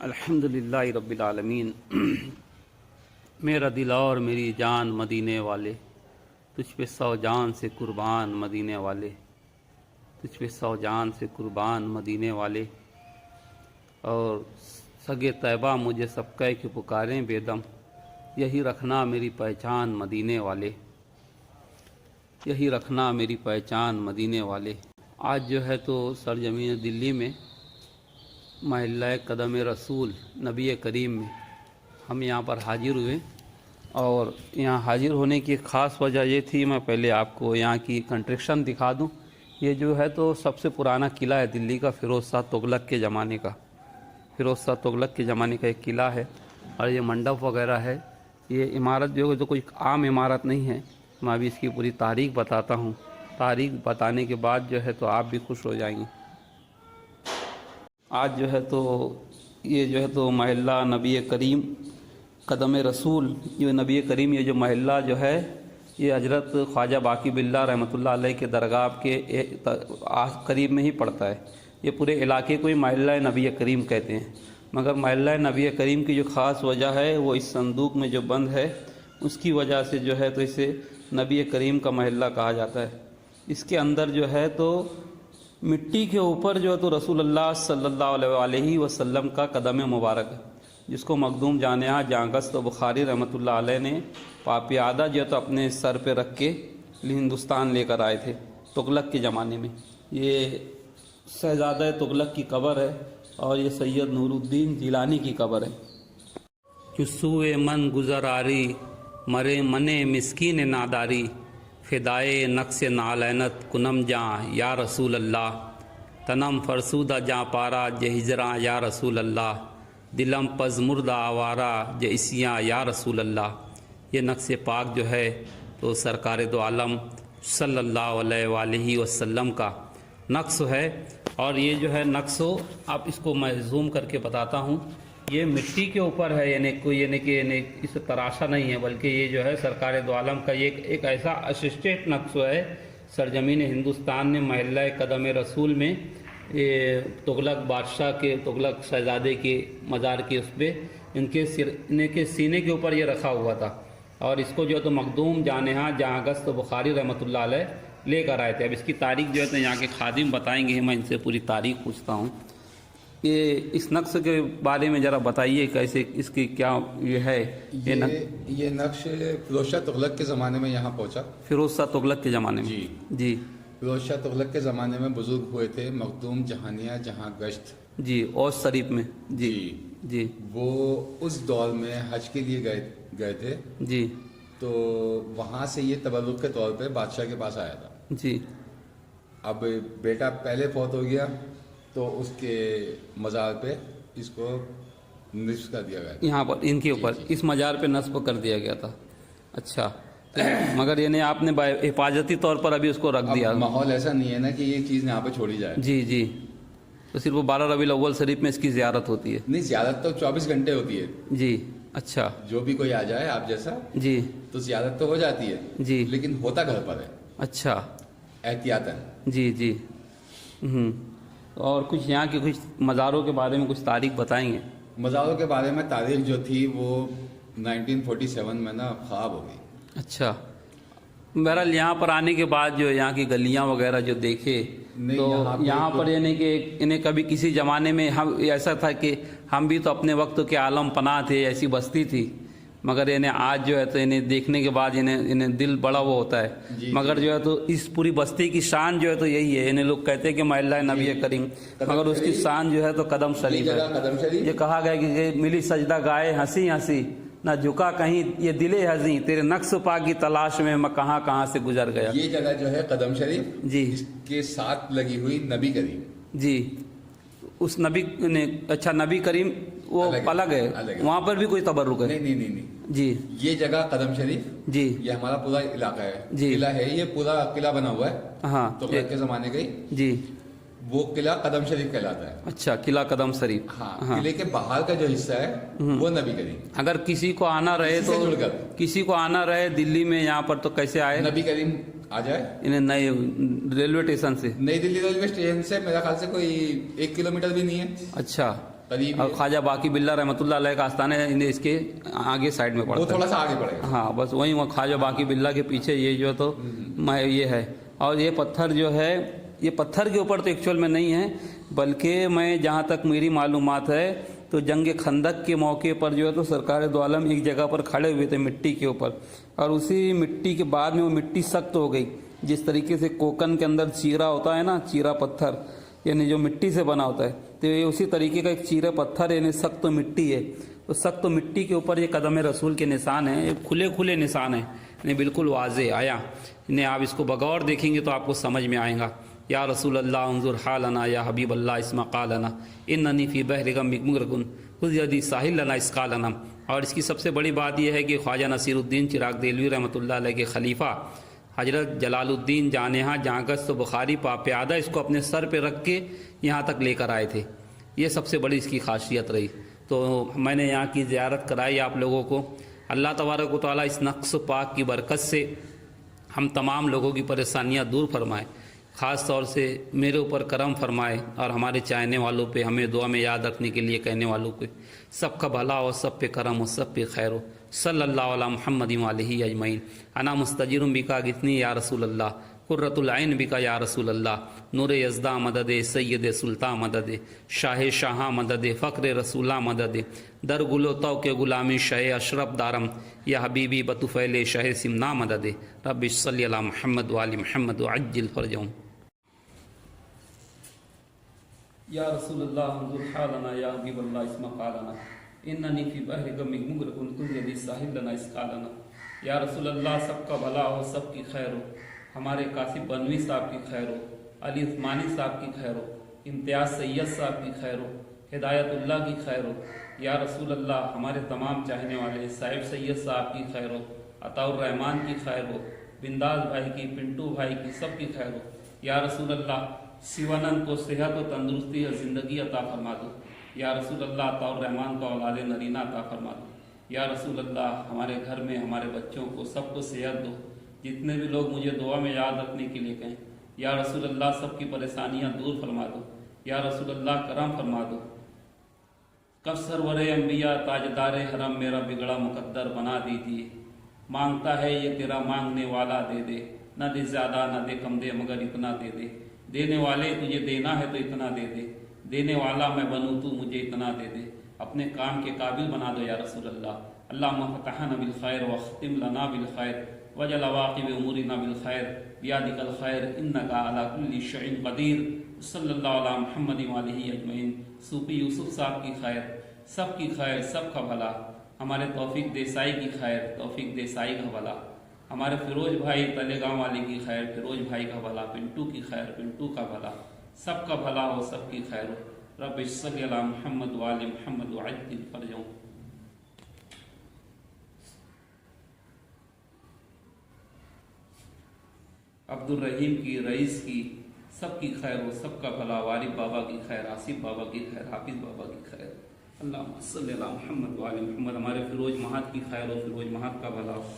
अल्हम्दुलिल्लाहि रब्बिल आलमीन। मेरा दिल और मेरी जान मदीने वाले, तुझ पे सौ जान से कुर्बान मदीने वाले, तुझ पे सौ जान से कुर्बान मदीने वाले। और सगे तैबा मुझे सब कह के पुकारें बेदम, यही रखना मेरी पहचान मदीने वाले, यही रखना मेरी पहचान मदीने वाले। आज जो है तो सरजमीन दिल्ली में महल्ला कदम रसूल नबी करीम में हम यहाँ पर हाजिर हुए। और यहाँ हाजिर होने की ख़ास वजह ये थी, मैं पहले आपको यहाँ की कंस्ट्रक्शन दिखा दूँ। ये जो है तो सबसे पुराना किला है दिल्ली का, फ़िरोज़ शाह तुगलक के ज़माने का, फ़िरोज़ शाह तुगलक के ज़माने का एक किला है। और ये मंडप वगैरह है। ये इमारत जो है तो कोई आम इमारत नहीं है। मैं अभी इसकी पूरी तारीख़ बताता हूँ। तारीख़ बताने के बाद जो है तो आप भी खुश हो जाएंगे। आज जो है तो ये जो है तो महल्ला नबी करीम कदम रसूल, ये नबी करीम ये जो महल्ला जो है ये हज़रत ख्वाजा बाकी बिल्ला रहमतुल्लाह अलैह के दरगाह के करीब में ही पड़ता है। ये पूरे इलाके को ही महल्ला नबी करीम कहते हैं। मगर महल्ला नबी करीम की जो ख़ास वजह है वो इस संदूक में जो बंद है उसकी वजह से जो है तो इसे नबी करीम का महल्ला कहा जाता है। इसके अंदर जो है तो मिट्टी के ऊपर जो है तो रसूलुल्लाह सल्लल्लाहु अलैहि वसल्लम का कदम मुबारक है, जिसको मखदूम जानिया जांगस्त बुखारी रहमतुल्लाह अलैह ने पापियादा जो तो अपने सर पे रख के हिंदुस्तान लेकर आए थे तुगलक के ज़माने में। ये शहज़ादा तुगलक की कब्र है और ये सैयद नूरुद्दीन जिलानी की कब्र है। चुस्सुए मन गुज़रारी मरे मने मिस्कीन नादारी, फ़िदाए नक्श नालैनत कुनम जाँ या रसूल अल्लाह, तनम फरसूदा जाँ पारा जे हिजरा या रसूल अल्लाह, दिलम पज मुर्दा आवारा जे इसियाँ या रसूल अल्लाह। ये नक्श पाक जो है तो सरकार दो आलम सल्लल्लाहु अलैहि वसल्लम का नक्श है। और ये जो है नक्श आप इसको मैं जूम करके बताता हूँ। ये मिट्टी के ऊपर है, यानी कि इसे तराशा नहीं है, बल्कि ये जो है सरकार दो आलम का ये एक ऐसा असिस्टेंट नक्श है। सरजमीन हिंदुस्तान ने महल्ला कदम रसूल में ये तुगलक बादशाह के, तुगलक शहजादे के मज़ार के उस पर इनके सीने के ऊपर ये रखा हुआ था। और इसको जो है तो मखदूम जानिया जांगस्त बुखारी रहमतुल्लाह अलैह लेकर आए थे। अब इसकी तारीख़ जो है तो यहाँ के खादिम बताएंगे, मैं इनसे पूरी तारीख़ पूछता हूँ। ये इस नक्श के बारे में ज़रा बताइए, कैसे इसकी क्या ये है? ये नक्श फ़िरोज़ शाह तुगलक के ज़माने में यहाँ पहुँचा। फ़िरोज़ शाह तुगलक के ज़माने में? जी। फ़िरोज़ शाह तुगलक के ज़माने में बुज़ुर्ग हुए थे मखदूम जहानिया जहाँ गश्त जी औस शरीफ में। जी। वो उस दौर में हज के लिए गए थे जी। तो वहाँ से ये तबर्रुक के तौर पे बादशाह के पास आया था जी। अब बेटा पहले फौत हो गया तो उसके मज़ार पे इसको नस्ब कर दिया गया। यहाँ पर इनके ऊपर इस मज़ार पे नस्ब कर दिया गया था। अच्छा। तो मगर यानी आपने हिफाजती तौर पर अभी उसको रख दिया। माहौल ऐसा नहीं है ना कि ये चीज़ यहाँ पे छोड़ी जाए। जी। तो सिर्फ वो 12 रबीउल अव्वल शरीफ में इसकी ज़ियारत होती है? नहीं, ज़ियारत तो 24 घंटे होती है जी। अच्छा। जो भी कोई आ जाए आप जैसा जी तो ज़ियारत तो हो जाती है जी, लेकिन होता घर पर है। अच्छा। एहतियातन। जी। और कुछ यहाँ के कुछ मज़ारों के बारे में कुछ तारीख़ बताएंगे? मज़ारों के बारे में तारीख जो थी वो 1947 में ना ख़राब हो गई। अच्छा। बहरहाल यहाँ पर आने के बाद जो यहाँ की गलियाँ वगैरह जो देखे तो यहाँ पर यानी कि इन्हें कभी किसी ज़माने में हम ऐसा था कि हम भी तो अपने वक्त के आलम पनाह थे, ऐसी बस्ती थी। मगर इन्हें आज जो है तो इन्हें देखने के बाद इन्हें दिल बड़ा वो होता है। मगर जो है तो इस पूरी बस्ती की शान जो है तो यही है। इन्हें लोग कहते हैं कि महल्ला नबी करीम, मगर उसकी शान जो है तो कदम शरीफ है। ये कहा गया कि मिली सजदा गाए हंसी हंसी, ना झुका कहीं ये दिले हजी, तेरे नक्श पा की तलाश में मैं कहाँ से गुजर गया। ये जगह जो है कदम शरीफ जी के साथ लगी हुई नबी करीम जी। उस नबी ने, अच्छा नबी करीम वो अलग है, वहाँ पर भी कोई तबर्रुक है? नहीं जी। ये जगह कदम शरीफ जी, ये हमारा पूरा इलाका है जी। किला है, ये पूरा किला बना हुआ है। हाँ, तो के जमाने का ही जी। वो किला कदम शरीफ कहलाता है। अच्छा, किला कदम शरीफ। हाँ। किले के बाहर का जो हिस्सा है वो नबी करीम। अगर किसी को आना रहे तो किसी को आना रहे दिल्ली में यहाँ पर तो कैसे आए? नबी करीम आ जाए इन्हें नए रेलवे स्टेशन से, नई दिल्ली रेलवे स्टेशन से मेरा ख्याल से कोई 1 किलोमीटर भी नहीं है। अच्छा, करीब और ख्वाजा बाकी बिल्ला रहमतुल्लाह अलैह का आस्थान है इसके आगे साइड में वो पड़ता है। थोड़ा सा आगे पड़ेगा। हाँ बस वहीं वहाँ ख्वाजा बाकी बिल्ला के पीछे ये जो तो ये है। और ये पत्थर जो है ये पत्थर के ऊपर तो एक्चुअल में नहीं है, बल्कि मैं जहाँ तक मेरी मालूमात है तो जंग खंदक के मौके पर जो है तो सरकार दो आलम एक जगह पर खड़े हुए थे मिट्टी के ऊपर, और उसी मिट्टी के बाद में वो मिट्टी सख्त हो गई। जिस तरीके से कोकन के अंदर चीरा होता है ना, चीरा पत्थर यानी जो मिट्टी से बना होता है, तो ये उसी तरीके का एक चीरा पत्थर यानी सख्त मिट्टी है। तो सख्त मिट्टी के ऊपर ये कदम रसूल के निशान हैं, ये खुले खुले निशान हैं, यानी बिल्कुल वाजे आया। इन्हें आप इसको बगौर देखेंगे तो आपको समझ में आएगा। या रसूल अल्लाह उन्जुर हालना या हबीब अल्लाह इस्मा कालना इन्ननी फ़ी बहरिगम मुगरकुन खुद यदि साहिल लना इसकालना। और इसकी सबसे बड़ी बात यह है कि ख्वाजा नसीरुद्दीन चिराग देलवी रहमतुल्लाह अलैह के खलीफा हजरत जलालुद्दीन जानेहा जागस तो बुखारी प्यादा इसको अपने सर पे रख के यहाँ तक लेकर आए थे। ये सबसे बड़ी इसकी खासियत रही। तो मैंने यहाँ की ज़ियारत कराई आप लोगों को। अल्लाह तबारक व तआला इस नक्स पाक की बरकत से हम तमाम लोगों की परेशानियाँ दूर फरमाए, ख़ास तौर से मेरे ऊपर करम फरमाए और हमारे चाहने वालों पे, हमें दुआ में याद रखने के लिए कहने वालों पे सबका भला हो, सब पे करम हो, सब पे खैर हो। सल्लल्लाहु अला मुहम्मद वालिही अजमईन। अना मुस्तजीरुम बिका गितनी या रसूल अल्लाह, कुर्रतुल ऐन बिका या रसूल अल्लाह, नूर यज़दा मदद, सैयद सुल्तान मदद, शाह शाह मदद, फ़क्र रसूला मदद, दर गुलो तौ के गुलामी शह अशरफ दारम, या हबीबी बतुफ़ैल शह सिमना मदद। रब्बि सल्लि अला मुहम्मद वाली मुहम्मद वअज्जिल फ़रजहुम। या रसूलल्लाह उन्जुर हालना या हबीब अल्लाह इस्मा कालना इन्ननी फ़ी बहरिगम मुगरकुन खुद यदि साहिल लना इसकालना। या रसूलल्लाह सबका भला हो, सबकी खैर हो, हमारे कासिम बनवी साहब की खैर हो, अली उस्मानी साहब की खैर हो, इम्तियाज़ सैयद साहब की खैर हो, हिदायतुल्लाह की खैर हो। या रसूलल्लाह हमारे तमाम चाहने वाले साहिब सैयद साहब की खैर हो, अताउर रहमान की खैर हो, बिंदास भाई की, पिंटू भाई की, सब की खैर हो। या रसूलल्लाह शिवानंद को सेहत और तंदुरुस्ती और ज़िंदगी अता फरमा दो। या रसूलल्लाह अताउर रहमान को औलाद नरीना अता फरमा दो। या रसूलल्लाह हमारे घर में हमारे बच्चों को सबको सेहत दो, जितने भी लोग मुझे दुआ में याद रखने के लिए कहें। या रसूलल्लाह सबकी परेशानियां दूर फरमा दो। या रसूलल्लाह करम फरमा दो। कब सरवरे अम्बिया ताजदार हरम मेरा बिगड़ा मुकद्दर बना दीजिए। मांगता है ये तेरा मांगने वाला दे दे, न दे ज़्यादा न दे कम दे मगर इतना दे दे। देने वाले तुझे देना है तो इतना दे दे, देने वाला मैं बनूँ तू मुझे इतना दे दे। अपने काम के काबिल बना दो या रसूलल्लाह। अल्लाहुम्मा फतहना बिल खैर वख्तिम लना बिल खैर वजल अवाक़िब उमूरिना बिल खैर बियादिकल खैर इन्नका अला कुल्ली शैइन क़दीर। सल्लल्लाहु अला मुहम्मद वालिही अजमईन। सूफी यूसुफ साहब की खैर, सबकी खैर, सबका भला। हमारे तौफीक देसाई की खैर, तौफीक देसाई का भला। हमारे फिरोज भाई तलेगांव वाले की खैर, फिरोज भाई का भला। पिंटू की खैर, पिंटू का भला। सबका भला हो, सबकी खैर हो। रब्बि सल्लि अला मुहम्मद वाले मुहम्मद वअज्जिल फ़रजहुम। अब्दुल रहीम की, रईस की, सबकी खैर हो, सबका भला। वारिफ बाबा की खैर, आसिफ बाबा की खैर, हाफिज बाबा की खैर। अल्लाहुम्मा सल्लि अला मुहम्मद वाले मुहम्मद। हमारे फिरोज महत की खैर हो, फिरोज महत का भला हो।